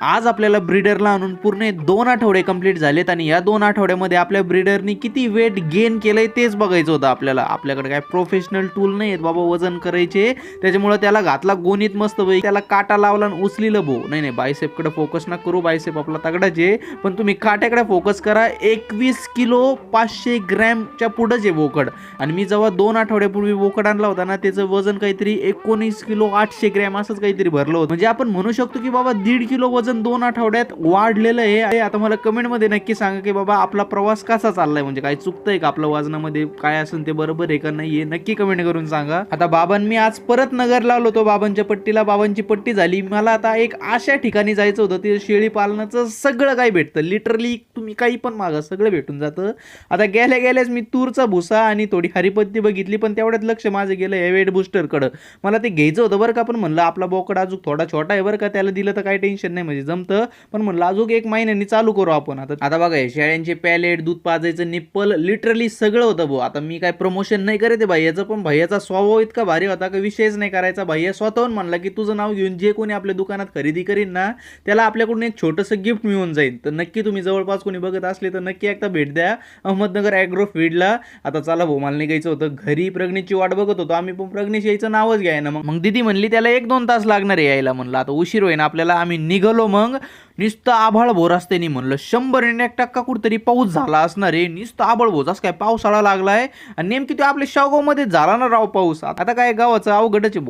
आज आपल्याला ब्रीडरला आणून पूर्ण 2 आठवडे कंप्लीट झालेत आणि या 2 आठवड्यामध्ये आपल्या ब्रीडरनी किती वेट गेन केलंय तेच बघायचं होतं आपल्याला. आपल्याकडे काय प्रोफेशनल टूल नाही आहेत बाबा वजन करायचे, त्याच्यामुळे त्याला घातला गोणीत मस्त त्याला काटा लावला आणि उचलीलं भो. नाही बायसेपकडे फोकस ना करू, बायसेप आपला तगडाचे, पण तुम्ही काट्याकडे फोकस करा. 21 किलो 500 ग्रॅमच्या पुढंच आहे बोकड. आणि मी जेव्हा 2 आठवड्यापूर्वी बोकड आणला होता ना, त्याचं वजन काहीतरी 19 किलो 800 ग्रॅम असंच काहीतरी भरलं होतं. म्हणजे आपण म्हणू शकतो की बाबा 1.5 किलो वजन 2 आठवड्यात वाढलेलं आहे. आता मला कमेंट मध्ये नक्की सांगा की बाबा आपला प्रवास कसा चाललाय, म्हणजे काय चुकतंय का आपलं वजनामध्ये, काय असेल ते बरोबर आहे का नाहीये, नक्की कमेंट करून सांगा. आता बाबांनी आज परत नगरला आलो होतो बाबांच्या पट्टीला. बाबांची पट्टी झाली. मला आता एक अशा ठिकाणी जायचं होतं ते शेळी पालनाचं सगळं काही भेटतं. लिटरली तुम्ही काही पण मागा सगळं भेटून जातं. आता गेल्याच मी तूरचा भुसा आणि थोडी हरिपत्ती बघितली, पण तेवढ्यात लक्ष माझं गेलं या वेट बुस्टरकडं. मला ते घ्यायचं होतं बरं का, पण म्हणलं आपला बोकड अजून थोडा छोटा आहे बरं का, त्याला दिलं तर काही टेन्शन नाही, म्हणजे जमतं. पण म्हणलं अजून 1 महिन्यांनी चालू करू आपण. आता बघा शेळ्यांचे पॅलेट, दूध पाजायचं निप्पल, लिटरली सगळं होतं भाऊ. आता मी काय प्रमोशन नाही करते भैयाचं, पण भैयाचा स्वभाव इतका भारी होता की विषयच नाही करायचा. भैया स्वतःहून म्हणला की तुझं नाव घेऊन जे कोणी आपल्या दुकानात खरेदी करीन ना, त्याला आपल्याकडून एक छोटंसं गिफ्ट मिळून जाईल. तर नक्की तुम्ही जवळपास कोणी बघत असले तर नक्की एकदा भेट द्या अहमदनगर ॲग्रो फीडला. आता चला भाऊ, मला निघायचं होतं घरी. प्रज्ञेची वाट बघत होतो आम्ही, पण प्रज्ञेश यायचं नावच घ्याय ना. मग दिदी म्हणली त्याला 1-2 तास लागणार आहे यायला. म्हणलं आता उशीर होईना आपल्याला. आम्ही निघालो. मग नुसतं आभाळ भोर असते नाही म्हणलं 100% कुठतरी पाऊस झाला असणार आहे. नुसतं आभाळ भोजास काय पावसाळा लागलाय. आणि नेमकी तो आपल्या शावगाव मध्ये झाला ना राव पाऊस. आता काय गावाचं अवघडच आहे.